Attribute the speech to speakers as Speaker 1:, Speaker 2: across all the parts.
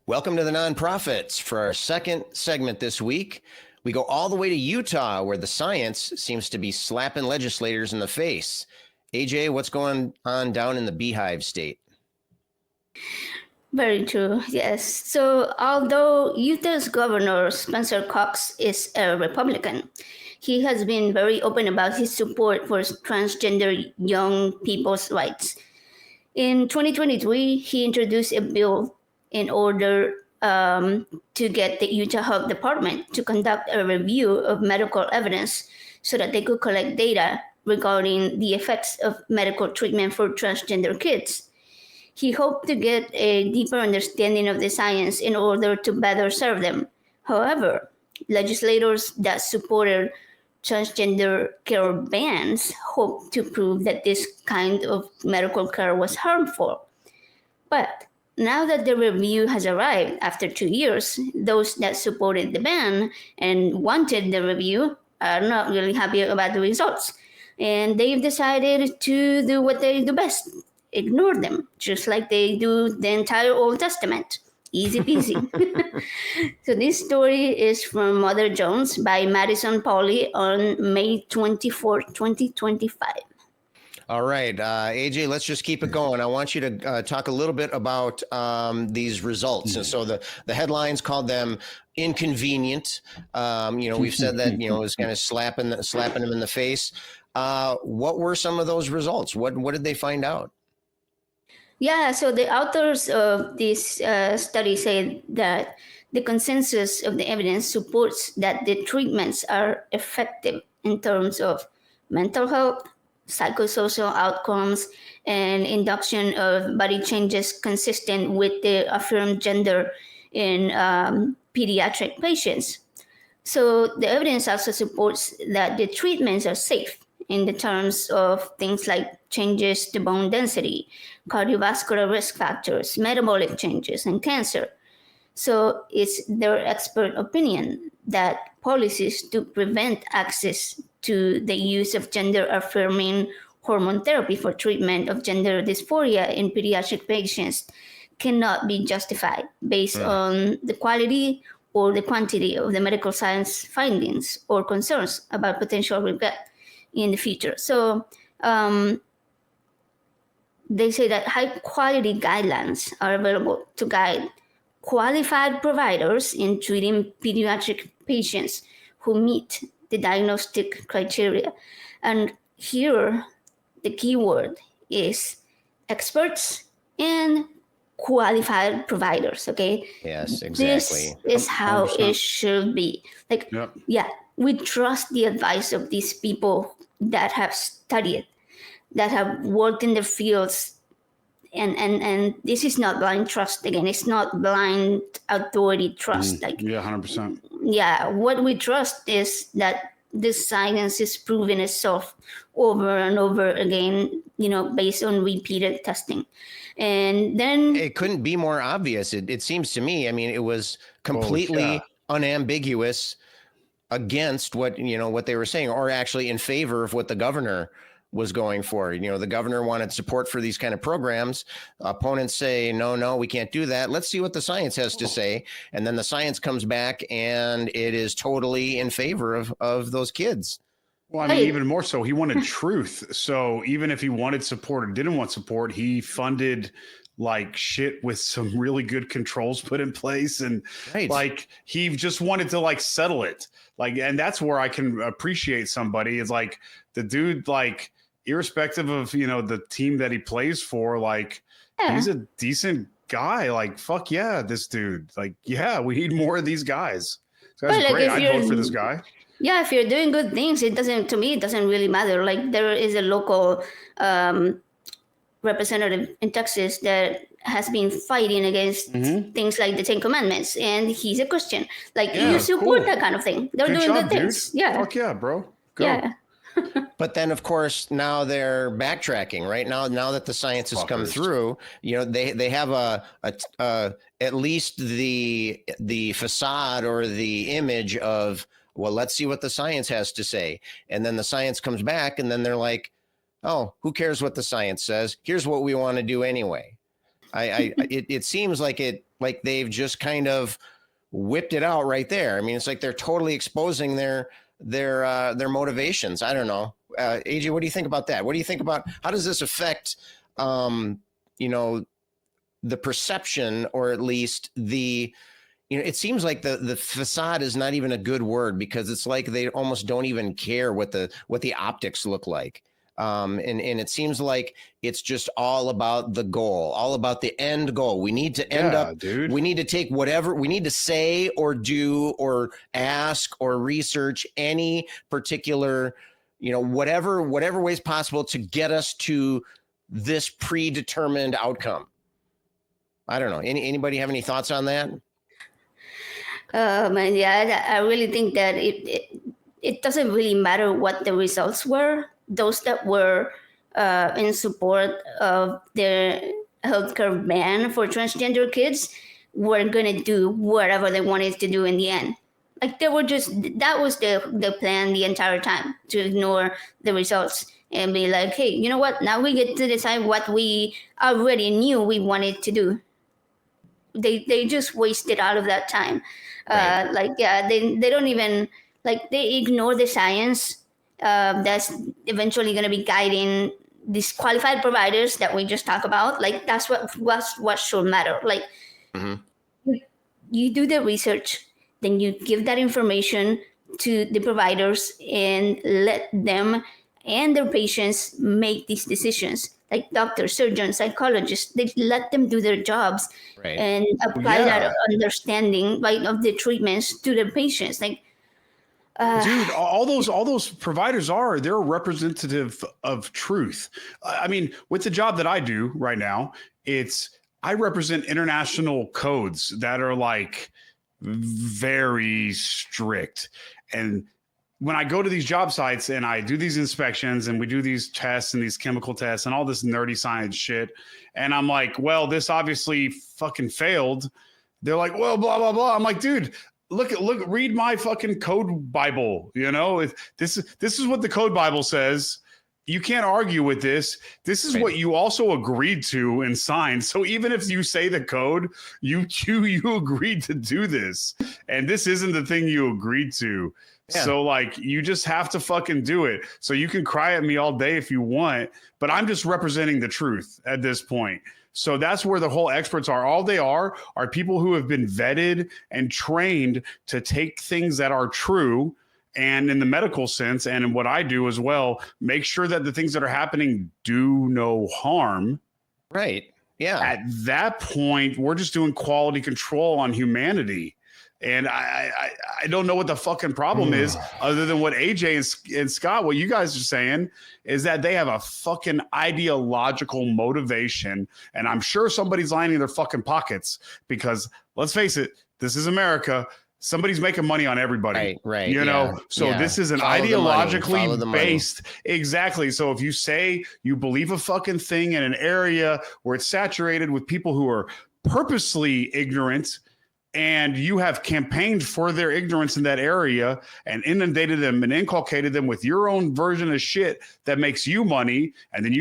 Speaker 1: Welcome to the Nonprofits. For our second segment this week, we go all the way to Utah, where the science seems to be slapping legislators in the face. AJ, what's going on down in the Beehive State?
Speaker 2: Very true, yes. So although Utah's governor, Spencer Cox, is a Republican, he has been very open about his support for transgender young people's rights. In 2023, he introduced a bill in order to get the Utah Health Department to conduct a review of medical evidence so that they could collect data regarding the effects of medical treatment for transgender kids. He hoped to get a deeper understanding of the science in order to better serve them. However, legislators that supported transgender care bans hoped to prove that this kind of medical care was harmful. But now that the review has arrived after 2 years, those that supported the ban and wanted the review are not really happy about the results. And they've decided to do what they do best: ignore them, just like they do the entire Old Testament. Easy peasy. So this story is from Mother Jones by Madison Pauly on May 24th, 2025.
Speaker 1: All right, AJ, let's just keep it going. I want you to talk a little bit about these results. And so the headlines called them inconvenient. We've said that, it's kind of slapping them in the face. What were some of those results? What did they find out?
Speaker 2: Yeah, so the authors of this study say that the consensus of the evidence supports that the treatments are effective in terms of mental health, psychosocial outcomes, and induction of body changes consistent with the affirmed gender in pediatric patients. So the evidence also supports that the treatments are safe in the terms of things like changes to bone density, cardiovascular risk factors, metabolic changes, and cancer. So it's their expert opinion that policies to prevent access to the use of gender-affirming hormone therapy for treatment of gender dysphoria in pediatric patients cannot be justified based on the quality or the quantity of the medical science findings or concerns about potential regret in the future. So they say that high quality guidelines are available to guide qualified providers in treating pediatric patients who meet the diagnostic criteria. And here, the key word is experts and qualified providers, okay?
Speaker 1: Yes, exactly.
Speaker 2: This is how 100%. It should be. We trust the advice of these people that have studied, that have worked in the fields, and this is not blind trust. Again, it's not blind authority trust.
Speaker 3: 100%.
Speaker 2: Yeah, what we trust is that the science is proven itself over and over again, based on repeated testing. And then
Speaker 1: it couldn't be more obvious. It seems to me. I mean, it was completely unambiguous against what they were saying, or actually in favor of what the governor was going for. The governor wanted support for these kind of programs. Opponents say, no, we can't do that. Let's see what the science has to say. And then the science comes back and it is totally in favor of those kids.
Speaker 3: Well, I mean, even more so, he wanted truth. So even if he wanted support or didn't want support, he funded like shit with some really good controls put in place. And like, he just wanted to like settle it. Like, and that's where I can appreciate somebody is like the dude, like, irrespective of, the team that he plays for, like, he's a decent guy. Like, fuck yeah, this dude. Like, yeah, we need more of these guys. So that's great. I'd vote for this guy.
Speaker 2: Yeah, if you're doing good things, it doesn't really matter. Like, there is a local representative in Texas that has been fighting against things like the Ten Commandments, and he's a Christian. Like, you support that kind of thing. They're doing good things. Yeah.
Speaker 3: Fuck yeah, bro. Go.
Speaker 2: Yeah.
Speaker 1: But then, of course, now they're backtracking. Right now that the science has come through, they have at least the facade or the image of, well, let's see what the science has to say. And then the science comes back, and then they're like, oh, who cares what the science says? Here's what we want to do anyway. It seems like they've just kind of whipped it out right there. I mean, it's like they're totally exposing their motivations. I don't know. AJ, what do you think about that? What do you think about, how does this affect, the perception, or at least it seems like the facade is not even a good word, because it's like they almost don't even care what the optics look like. And it seems like it's just all about the goal, all about the end goal. We need to end up, dude. We need to take whatever we need to say or do or ask or research any particular, whatever ways possible to get us to this predetermined outcome. I don't know. Anybody have any thoughts on that?
Speaker 2: Yeah, I really think that it doesn't really matter what the results were. Those that were in support of the healthcare ban for transgender kids were going to do whatever they wanted to do in the end. Like that was the plan the entire time, to ignore the results and be like, hey, you know what? Now we get to decide what we already knew we wanted to do. They just wasted all of that time. Right. They don't even, they ignore the science that's eventually going to be guiding these qualified providers that we just talked about. Like that's what should matter. Like you do the research, then you give that information to the providers and let them and their patients make these decisions. Like doctors, surgeons, psychologists, they let them do their jobs and apply that understanding of the treatments to the patients.
Speaker 3: Dude, all those providers they're representative of truth. I mean, with the job that I do right now, I represent international codes that are like very strict. And when I go to these job sites and I do these inspections and we do these tests and these chemical tests and all this nerdy science shit, and I'm like, well, this obviously fucking failed. They're like, well, blah, blah, blah. I'm like, dude, look, read my fucking code Bible. This is what the code Bible says. You can't argue with this. This is what you also agreed to and signed. So even if you say the code, you agreed to do this. And this isn't the thing you agreed to. Yeah. So you just have to fucking do it. So you can cry at me all day if you want, but I'm just representing the truth at this point. So that's where the whole experts are. All they are people who have been vetted and trained to take things that are true, and in the medical sense, and in what I do as well, make sure that the things that are happening do no harm.
Speaker 1: Right. Yeah.
Speaker 3: At that point, we're just doing quality control on humanity. And I don't know what the fucking problem is, other than what AJ and Scott, what you guys are saying, is that they have a fucking ideological motivation. And I'm sure somebody's lining their fucking pockets, because let's face it, this is America. Somebody's making money on everybody.
Speaker 1: Right.
Speaker 3: So this is an ideologically based. Exactly. So if you say you believe a fucking thing in an area where it's saturated with people who are purposely ignorant, and you have campaigned for their ignorance in that area and inundated them and inculcated them with your own version of shit that makes you money, and then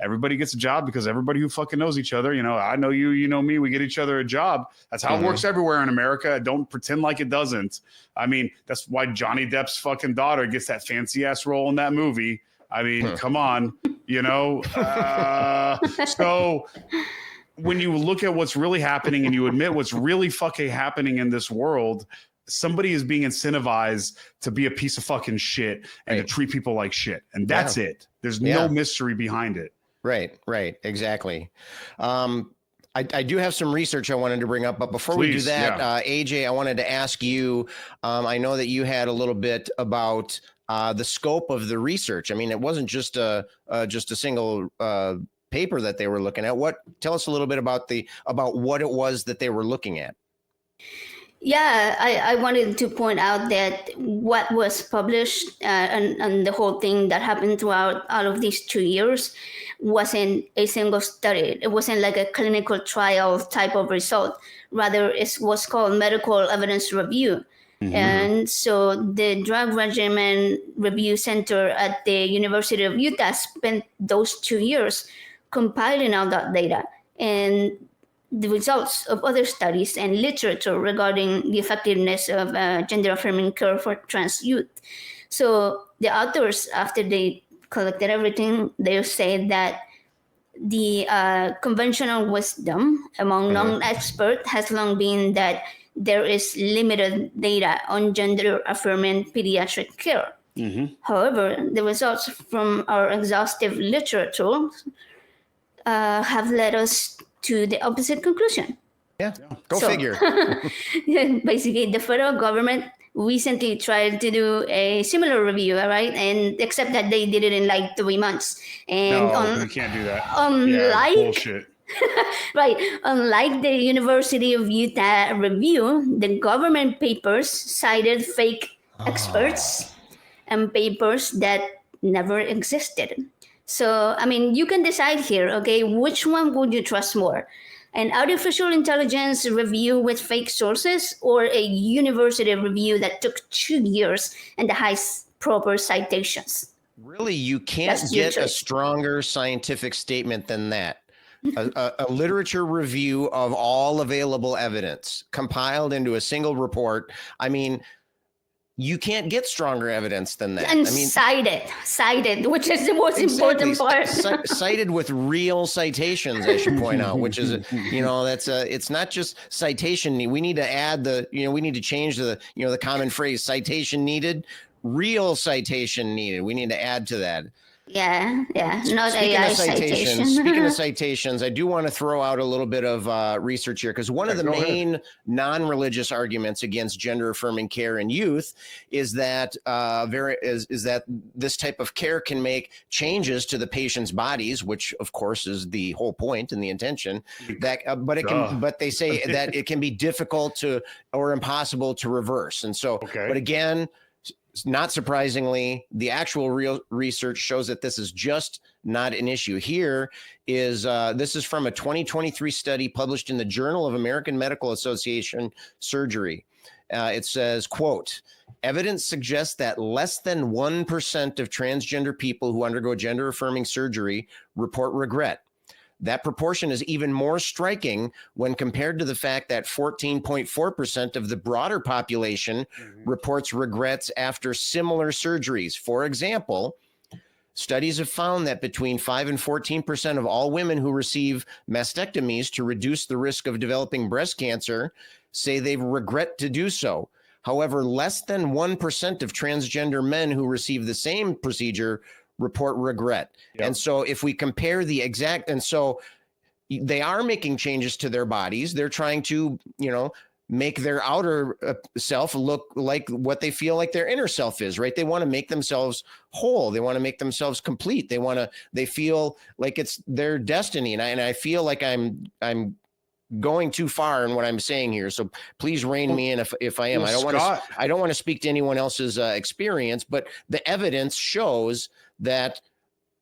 Speaker 3: everybody gets a job because everybody who fucking knows each other, I know you, you know me, we get each other a job. That's how it works everywhere in America. Don't pretend like it doesn't. I mean, that's why Johnny Depp's fucking daughter gets that fancy ass role in that movie. I mean, come on, so when you look at what's really happening and you admit what's really fucking happening in this world, somebody is being incentivized to be a piece of fucking shit and to treat people like shit. And that's it. There's no mystery behind it.
Speaker 1: Right. Exactly. I do have some research I wanted to bring up, but before we do that, AJ, I wanted to ask you, I know that you had a little bit about the scope of the research. I mean, it wasn't just a single paper that they were looking at. Tell us a little bit about what it was that they were looking at.
Speaker 2: Yeah, I wanted to point out that what was published and the whole thing that happened throughout all of these 2 years wasn't a single study. It wasn't like a clinical trial type of result. Rather, it was called medical evidence review. Mm-hmm. And so the Drug Regimen Review Center at the University of Utah spent those 2 years compiling all that data and the results of other studies and literature regarding the effectiveness of gender-affirming care for trans youth. So the authors, after they collected everything, they say that the conventional wisdom among non-experts has long been that there is limited data on gender-affirming pediatric care. However, the results from our exhaustive literature have led us to the opposite conclusion.
Speaker 1: Yeah, go figure.
Speaker 2: Basically, the federal government recently tried to do a similar review, right? And except that they did it in like 3 months. And
Speaker 3: you can't do that.
Speaker 2: Unlike,
Speaker 3: bullshit.
Speaker 2: Right. Unlike the University of Utah review, the government papers cited fake experts and papers that never existed. So, I mean, you can decide here, okay, which one would you trust more? An artificial intelligence review with fake sources or a university review that took 2 years and has proper citations?
Speaker 1: Really, you can't get a stronger scientific statement than that. A literature review of all available evidence compiled into a single report. I mean, you can't get stronger evidence than that.
Speaker 2: And cited, which is the most important part.
Speaker 1: Cited with real citations, I should point out, which is, it's not just citation. We need to add we need to change the common phrase, citation needed, real citation needed. We need to add to that.
Speaker 2: Yeah, not AI citations.
Speaker 1: Speaking of citations, I do want to throw out a little bit of research here, because one of the main non-religious arguments against gender-affirming care in youth is that that this type of care can make changes to the patient's bodies, which of course is the whole point and the intention. But they say that it can be difficult or impossible to reverse, and so. But again, not surprisingly, the actual real research shows that this is just not an issue. Here is this is from a 2023 study published in the Journal of American Medical Association Surgery. It says, quote, evidence suggests that less than 1% of transgender people who undergo gender-affirming surgery report regret. That proportion is even more striking when compared to the fact that 14.4% of the broader population reports regrets after similar surgeries. For example, studies have found that between 5 and 14% of all women who receive mastectomies to reduce the risk of developing breast cancer say they regret to do so. However, less than 1% of transgender men who receive the same procedure report regret. And so if we compare and so they are making changes to their bodies. They're trying to, make their outer self look like what they feel like their inner self is, right? They want to make themselves whole. They want to make themselves complete. They feel like it's their destiny. And I feel like I'm going too far in what I'm saying here. So please rein me in if I am. I don't want to speak to anyone else's experience, but the evidence shows that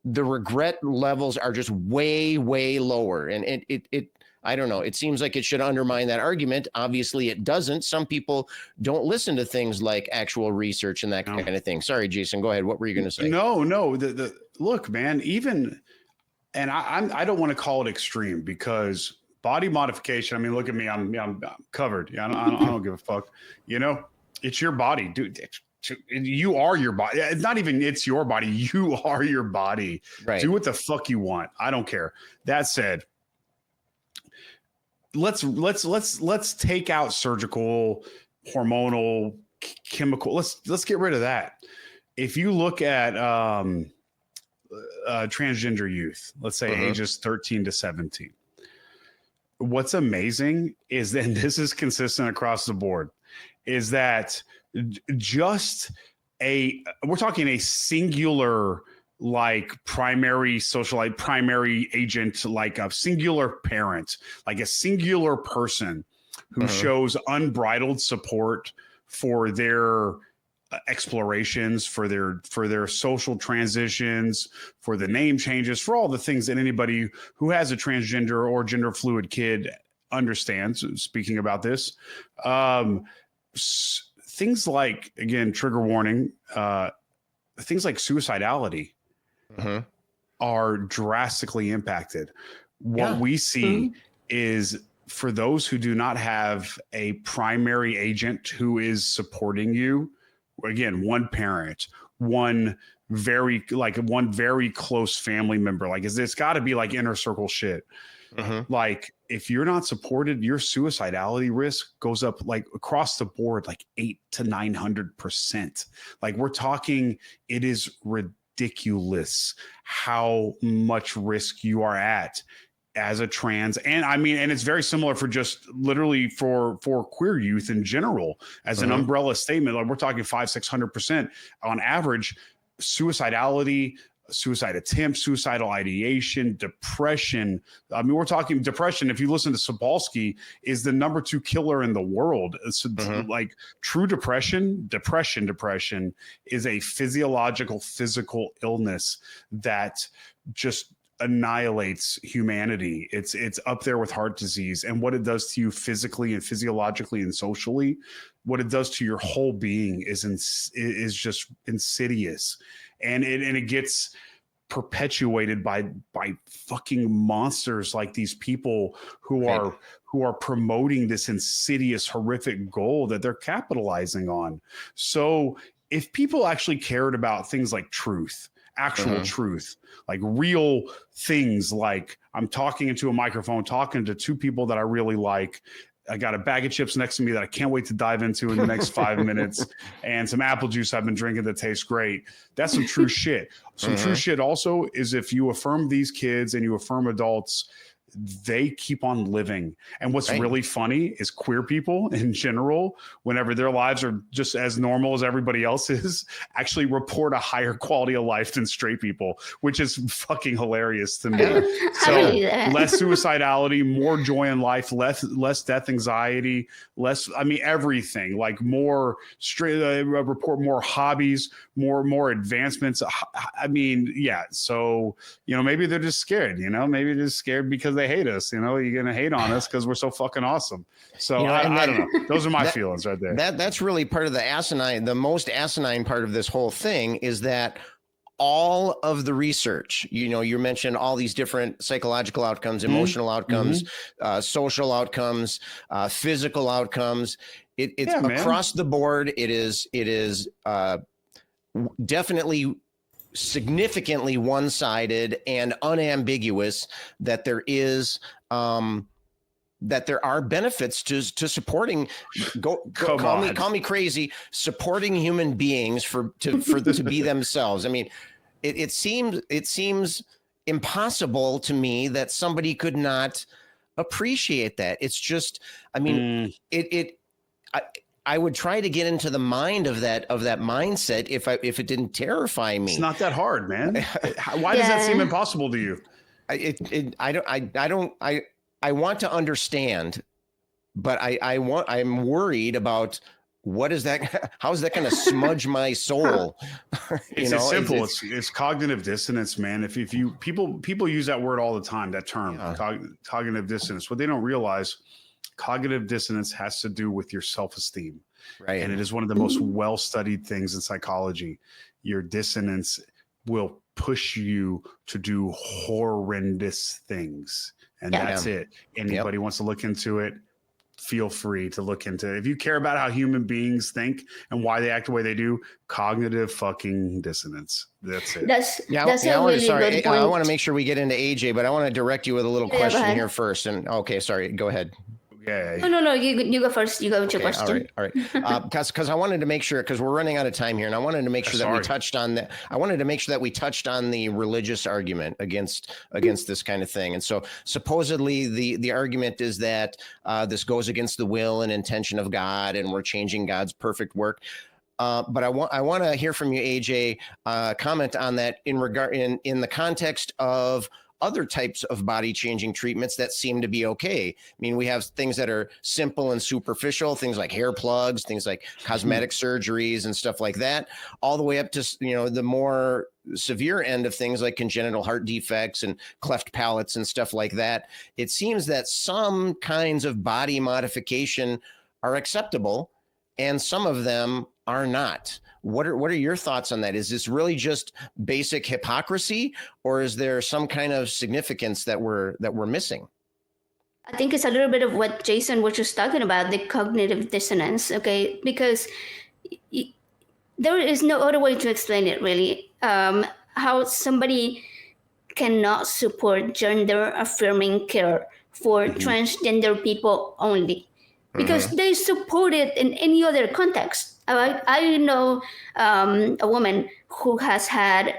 Speaker 1: the regret levels are just way, way lower. And it I don't know. It seems like it should undermine that argument. Obviously it doesn't. Some people don't listen to things like actual research and that kind of thing. Sorry, Jason, go ahead. What were you going to say?
Speaker 3: No, look, man, and I don't want to call it extreme, because body modification, I mean, look at me. I'm covered. Yeah, I don't give a fuck. It's your body, dude. You are your body. It's not even it's your body. You are your body. Right. Do what the fuck you want. I don't care. That said, let's take out surgical, hormonal, chemical. Let's get rid of that. If you look at transgender youth, let's say ages 13 to 17, what's amazing is that this is consistent across the board, is that we're talking a singular, like primary socialite, primary agent, like a singular parent, like a singular person who shows unbridled support for their explorations, for their social transitions, for the name changes, for all the things that anybody who has a transgender or gender fluid kid understands. Speaking about this, things like, again, trigger warning, things like suicidality are drastically impacted What we see is, for those who do not have a primary agent who is supporting you, again, one parent, one very close family member, like it's got to be like inner circle shit. Like if you're not supported, your suicidality risk goes up like across the board, like 800 to 900%. Like we're talking, it is ridiculous how much risk you are at as a trans. And I mean, and it's very similar for just literally for queer youth in general, as an umbrella statement. Like we're talking 500-600% on average. Suicidality, suicide attempts, suicidal ideation, depression. I mean, we're talking depression. If you listen to Sapolsky, is the number 2 killer in the world. So like true depression is a physiological, physical illness that just annihilates humanity. It's up there with heart disease, and what it does to you physically and physiologically and socially, what it does to your whole being is just insidious, and it gets perpetuated by fucking monsters like these people who are promoting this insidious, horrific goal that they're capitalizing on. So if people actually cared about things like truth, actual truth, like real things, like I'm talking into a microphone, talking to 2 people that I really like. I got a bag of chips next to me that I can't wait to dive into in the next 5 minutes, and some apple juice I've been drinking that tastes great. That's some true shit. Some true shit also is if you affirm these kids and you affirm adults, they keep on living. And what's really funny is queer people in general, whenever their lives are just as normal as everybody else's, actually report a higher quality of life than straight people, which is fucking hilarious to me. So less suicidality, more joy in life, less death anxiety, less, I mean, everything, like more straight, report more hobbies, more advancements. I mean, yeah. So, you know, maybe they're just scared, maybe they're just scared because they hate us. You're going to hate on us because we're so fucking awesome. So I don't know. Those are my feelings right there.
Speaker 1: That's really part of the most asinine part of this whole thing is that all of the research, you mentioned all these different psychological outcomes, emotional outcomes, social outcomes, physical outcomes. It's across the board. It is definitely significantly one-sided and unambiguous that there are benefits to supporting. Call me crazy. Supporting human beings to be themselves. I mean, it seems impossible to me that somebody could not appreciate that. It's just, I mean, I would try to get into the mind of that mindset if it didn't terrify me.
Speaker 3: It's not that hard, man. Why does that seem impossible to you?
Speaker 1: I want to understand, but I'm worried about what is that? How is that going to smudge my soul?
Speaker 3: It's simple. It's cognitive dissonance, man. If you people use that word all the time, that term, cognitive dissonance. What they don't realize, cognitive dissonance has to do with your self-esteem. Right. And it is one of the most well-studied things in psychology. Your dissonance will push you to do horrendous things. And that's it. Anybody wants to look into it, feel free to look into it. If you care about how human beings think and why they act the way they do, cognitive fucking dissonance. That's it.
Speaker 2: That's a really good point.
Speaker 1: I want to make sure we get into AJ, but I want to direct you with a little question here first. And okay, sorry, go ahead.
Speaker 3: Yeah.
Speaker 2: No. You go first. You go with your question.
Speaker 1: All right. Because I wanted to make sure, because we're running out of time here, and I wanted to make sure that we touched on that. I wanted to make sure that we touched on the religious argument against this kind of thing. And so supposedly the argument is that this goes against the will and intention of God, and we're changing God's perfect work. But I want to hear from you, AJ. Comment on that in the context of other types of body changing treatments that seem to be okay. I mean, we have things that are simple and superficial, things like hair plugs, things like cosmetic surgeries and stuff like that, all the way up to, the more severe end of things like congenital heart defects and cleft palates and stuff like that. It seems that some kinds of body modification are acceptable and some of them are not. What are your thoughts on that? Is this really just basic hypocrisy, or is there some kind of significance that we're missing?
Speaker 2: I think it's a little bit of what Jason was just talking about, the cognitive dissonance, okay? Because there is no other way to explain it, really. How somebody cannot support gender-affirming care for transgender people only, because they support it in any other context. I know a woman who has had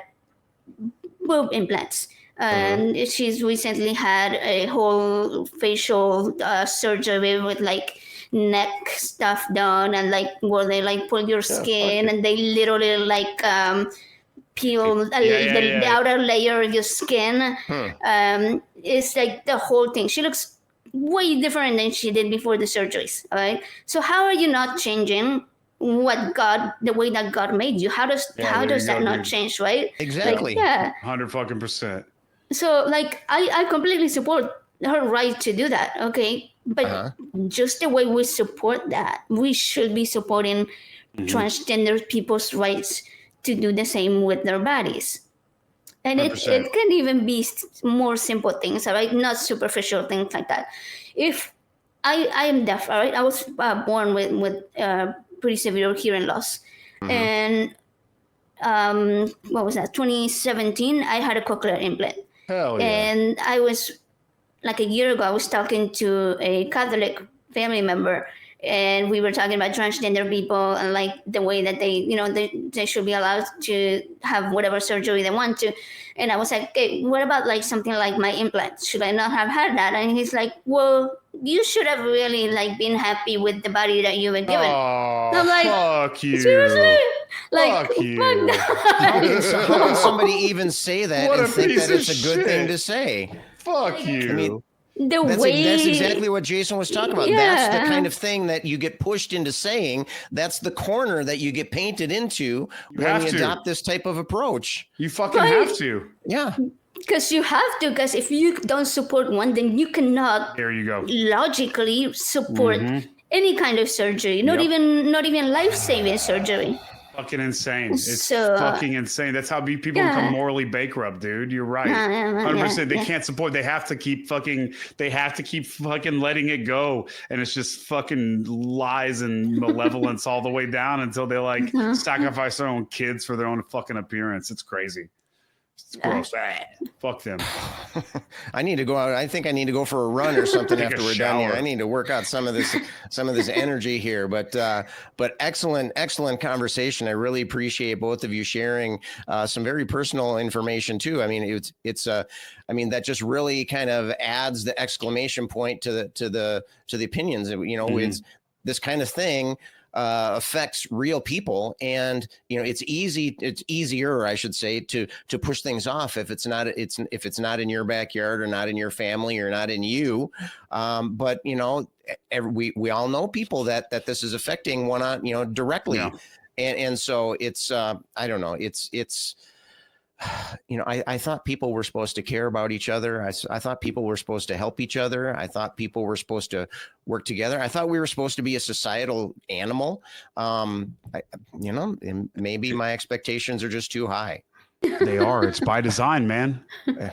Speaker 2: boob implants, and she's recently had a whole facial surgery with like neck stuff done, and like where they like pull your skin and they literally like peel the outer layer of your skin. It's like the whole thing. She looks way different than she did before the surgeries. All right. So how are you not changing the way that God made you? How does that not change, right?
Speaker 1: Exactly.
Speaker 2: Like,
Speaker 3: 100%.
Speaker 2: So like I completely support her right to do that. Okay. But just the way we support that, we should be supporting transgender people's rights to do the same with their bodies. And it can even be more simple things, all right? Not superficial things like that. If I am deaf, all right? I was born with pretty severe hearing loss. And what was that? 2017, I had a cochlear implant.
Speaker 3: Hell yeah.
Speaker 2: And I was, like a year ago, I was talking to a Catholic family member, and we were talking about transgender people and like the way that they should be allowed to have whatever surgery they want to. And I was like, okay, what about like something like my implants? Should I not have had that? And he's like, well, you should have really like been happy with the body that you were given.
Speaker 3: Oh,
Speaker 2: I'm like,
Speaker 3: fuck you.
Speaker 2: Seriously? Like,
Speaker 3: fuck you.
Speaker 1: How can somebody even say that and think that it's a good
Speaker 3: shit.
Speaker 1: thing to say?
Speaker 3: Fuck you.
Speaker 1: I mean,
Speaker 2: that's
Speaker 1: exactly what Jason was talking about. That's the kind of thing that you get pushed into saying. That's the corner that you get painted into when you adopt this type of approach.
Speaker 3: You fucking have to.
Speaker 1: Yeah.
Speaker 2: Because you have to, because if you don't support one, then you cannot
Speaker 3: There you go.
Speaker 2: logically support any kind of surgery, not even life-saving surgery.
Speaker 3: Fucking insane. It's
Speaker 2: So,
Speaker 3: fucking insane. That's how people become morally bankrupt, dude. You're right. 100%. They can't support. They have to keep fucking letting it go. And it's just fucking lies and malevolence all the way down until they like sacrifice their own kids for their own fucking appearance. It's crazy. It's gross. Fuck them.
Speaker 1: I need to go out. I think I need to go for a run or something after we're done here. I need to work out some of this energy here. But excellent conversation. I really appreciate both of you sharing some very personal information too. I mean, that just really kind of adds the exclamation point to the opinions. It's this kind of thing affects real people, and it's easier, I should say, to push things off if it's not in your backyard or not in your family or not in you. But we all know people that this is affecting directly, and so it's I don't know, it's I thought people were supposed to care about each other. I thought people were supposed to help each other. I thought people were supposed to work together. I thought we were supposed to be a societal animal. And maybe my expectations are just too high.
Speaker 3: They are. It's by design, man.
Speaker 2: Bring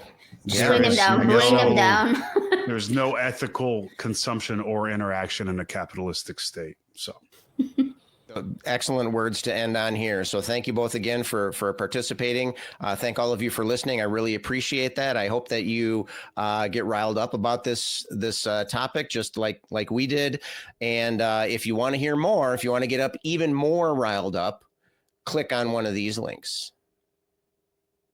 Speaker 2: them down.
Speaker 3: There's no ethical consumption or interaction in a capitalistic state. So.
Speaker 1: Excellent words to end on here. So thank you both again for participating. Thank all of you for listening. I really appreciate that. I hope that you get riled up about this topic, just like we did. And if you want to hear more, if you want to get up even more riled up, click on one of these links.